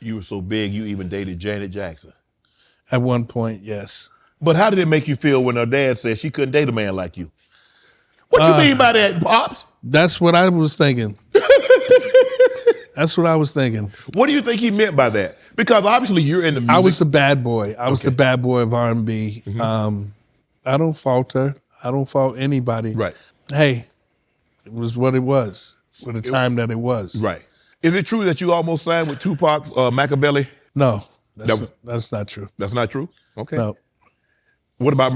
You were so big, you even dated Janet Jackson. At one point, yes. But how did it make you feel when her dad said she couldn't date a man like you? What you mean by that, Pops? That's what I was thinking. That's what I was thinking. What do you think he meant by that? Because obviously you're in the music. I was the bad boy. I was the bad boy of R&B. I don't fault her. I don't fault anybody. Right. Hey, it was what it was for the time that it was. Right. Is it true that you almost signed with Tupac's Machiavelli? No, that's not true. That's not true? Okay. No. What about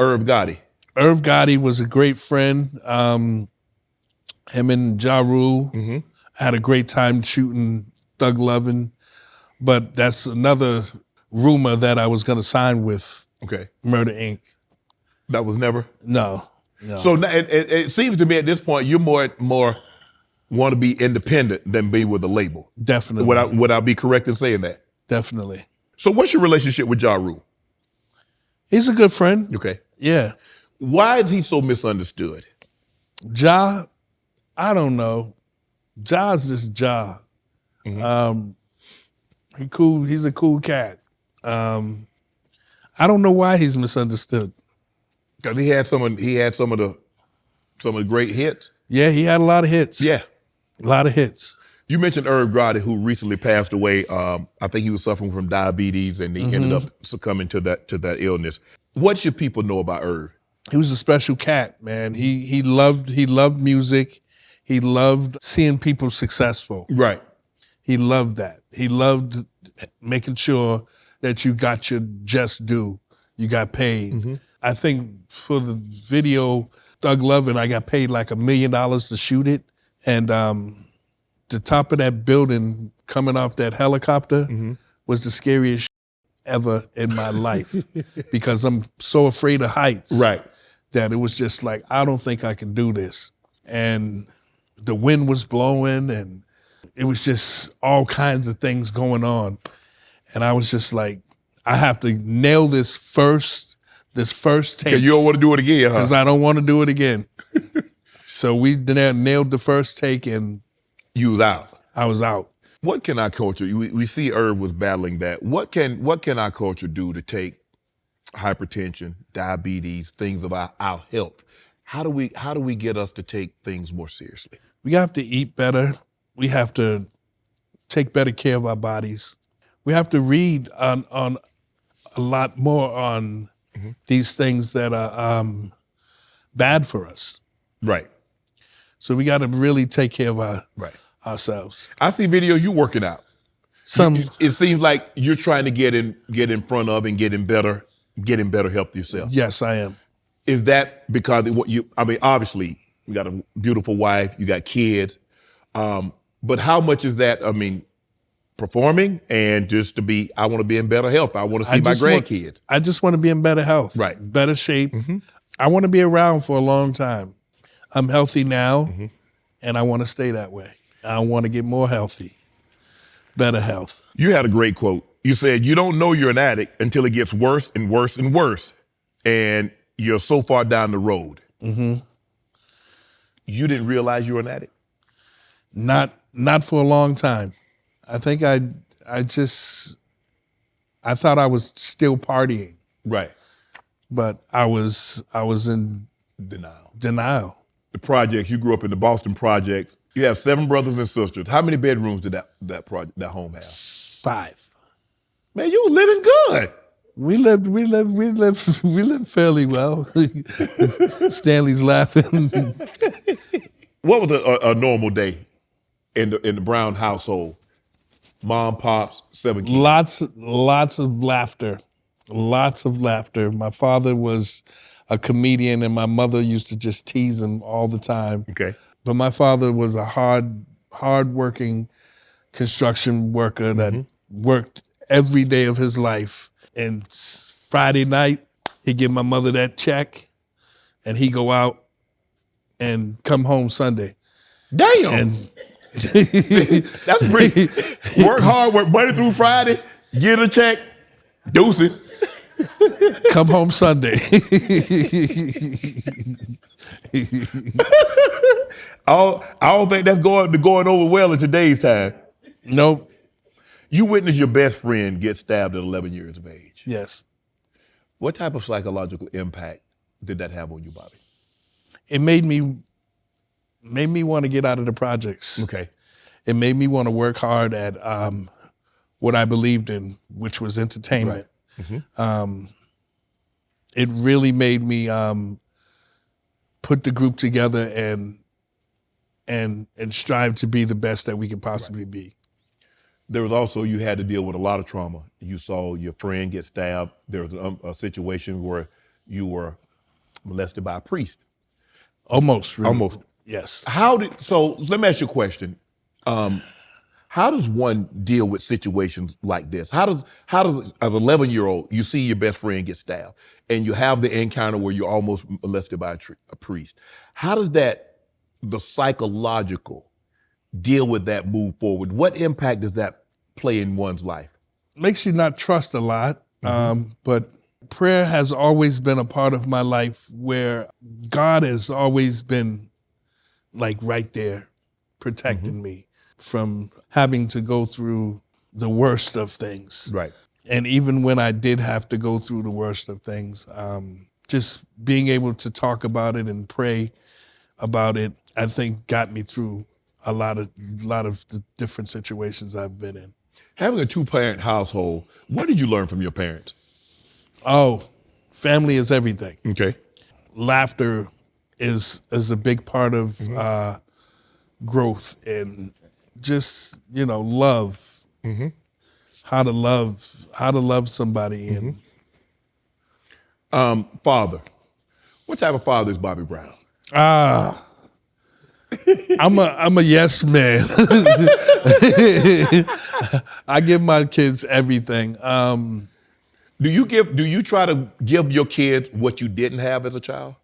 Irv Gotti? Irv Gotti was a great friend. Him and Ja Rule. I had a great time shooting Thug Lovin', but that's another rumor that I was going to sign with Murder Inc. That was never? No. So it seems to me at this point you're more want to be independent than be with a label. Definitely. Would I be correct in saying that? Definitely. So what's your relationship with Ja Rule? He's a good friend. Okay. Yeah. Why is he so misunderstood? Ja, I don't know. Ja's just Ja. He's a cool cat. I don't know why he's misunderstood. Because he had some of the great hits. Yeah, he had a lot of hits. Yeah. A lot of hits. You mentioned Irv Gotti, who recently passed away. I think he was suffering from diabetes, and he ended up succumbing to that illness. What should people know about Irv? He was a special cat, man. He loved music. He loved seeing people successful. Right. He loved that. He loved making sure that you got your just due. You got paid. I think for the video Thug Lovin', I got paid like $1 million to shoot it. And the top of that building coming off that helicopter was the scariest ever in my life because I'm so afraid of heights. Right. That it was just like, I don't think I can do this. And the wind was blowing and it was just all kinds of things going on. And I was just like, I have to nail this first take. You don't want to do it again, huh? Because I don't want to do it again. So we nailed the first take and you was out. I was out. What can our culture, we see Irv was battling that. What can our culture do to take hypertension, diabetes, things of our health? How do we get us to take things more seriously? We have to eat better. We have to take better care of our bodies. We have to read on a lot more on these things that are bad for us. Right. So we got to really take care of ourselves. I see video you working out. It seems like you're trying to get in front of and getting better health yourself. Yes, I am. Is that because obviously you got a beautiful wife, you got kids, but how much is that? Performing and just I want to be in better health. I want to see my grandkids. I just want to be in better health, right? Better shape. I want to be around for a long time. I'm healthy now, and I want to stay that way. I want to get more healthy, better health. You had a great quote. You said, you don't know you're an addict until it gets worse and worse and worse. And you're so far down the road. You didn't realize you were an addict? Not for a long time. I think I thought I was still partying. Right. But I was in denial. The projects, you grew up in the Boston projects. You have 7 brothers and sisters. That bedrooms did that home have? 5. Man, you were living good. We lived fairly well. Stanley's laughing. What was a normal day in the Brown household? Mom, pops, 7 kids. Lots of laughter. Lots of laughter. My father was a comedian and my mother used to just tease him all the time. Okay. But my father was a hard-working construction worker that worked every day of his life. And Friday night, he'd give my mother that check and he'd go out and come home Sunday. Damn. And that's pretty. Work hard, work Monday through Friday, get a check, deuces. Come home Sunday. I don't think that's going over well in today's time. Nope. You witnessed your best friend get stabbed at 11 years of age. Yes. What type of psychological impact did that have on you, Bobby? It made me want to get out of the projects. Okay. It made me want to work hard at what I believed in, which was entertainment. Right. It really made me put the group together and strive to be the best that we could possibly be. There was also, you had to deal with a lot of trauma. You saw your friend get stabbed. There was a situation where you were molested by a priest. Almost. Really. Almost. Yes. So let me ask you a question. How does one deal with situations like this? How does as an 11-year-old, you see your best friend get stabbed and you have the encounter where you're almost molested by a priest? How does the psychological deal with that move forward? What impact does that play in one's life? Makes you not trust a lot, but prayer has always been a part of my life where God has always been like right there protecting me from having to go through the worst of things. Right. And even when I did have to go through the worst of things, just being able to talk about it and pray about it, I think got me through a lot of the different situations I've been in. Having a 2-parent household, what did you learn from your parents? Oh, family is everything. Okay. Laughter is a big part of growth, and just, love. How to love somebody. And Father. What type of father is Bobby Brown? I'm a yes man. I give my kids everything. Do you try to give your kids what you didn't have as a child?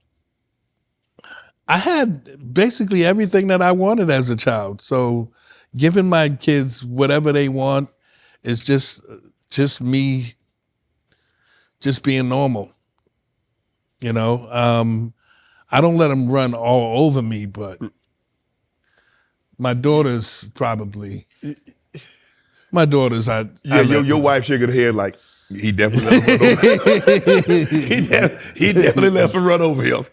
I had basically everything that I wanted as a child. So giving my kids whatever they want is just me just being normal. I don't let them run all over me, but my daughters probably. My daughters, your wife shaking her head like, he definitely let him run over. he definitely let him run over him.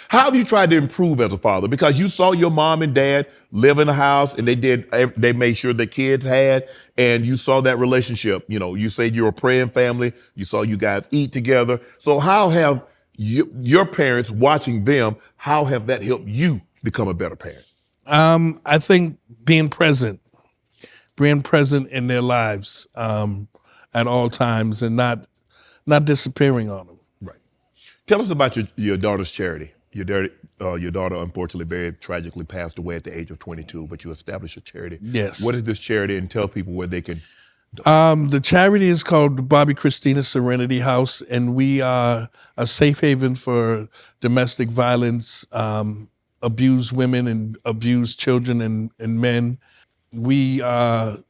How have you tried to improve as a father? Because you saw your mom and dad live in a house and they made sure the kids had, and you saw that relationship. You said you're a praying family. You saw you guys eat together. So how have your parents, watching them, how have that helped you become a better parent? I think being present in their lives at all times, and not disappearing on them. Right. Tell us about your daughter's charity. Your daughter, unfortunately, very tragically passed away at the age of 22, but you established a charity. Yes. What is this charity, and tell people where they can? The charity is called Bobby Christina Serenity House, and we are a safe haven for domestic violence, abused women and abused children and men. We have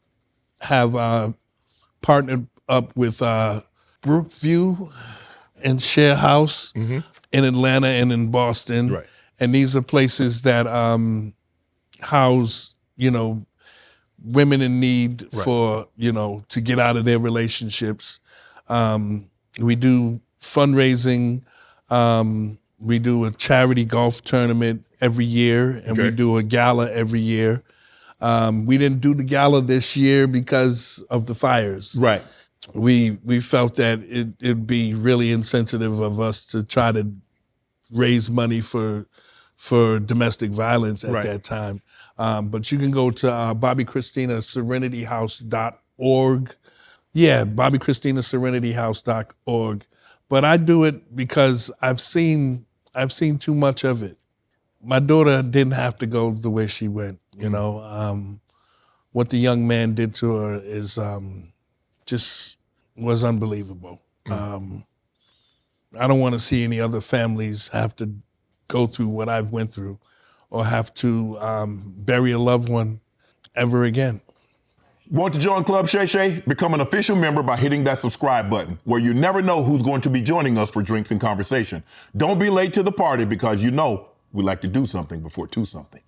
partnered up with Brookview and Share House in Atlanta and in Boston. Right. And these are places that house, women in need for, to get out of their relationships. We do fundraising. We do a charity golf tournament every year, and we do a gala every year. We didn't do the gala this year because of the fires. Right. We felt that it'd be really insensitive of us to try to raise money for domestic violence at that time. But you can go to BobbyChristinaSerenityHouse.org. Yeah, BobbyChristinaSerenityHouse.org. But I do it because I've seen too much of it. My daughter didn't have to go the way she went. What the young man did to her is just was unbelievable. I don't want to see any other families have to go through what I've went through, or have to bury a loved one ever again. Want to join Club Shay Shay? Become an official member by hitting that subscribe button, where you never know who's going to be joining us for drinks and conversation. Don't be late to the party, because we like to do something before two something.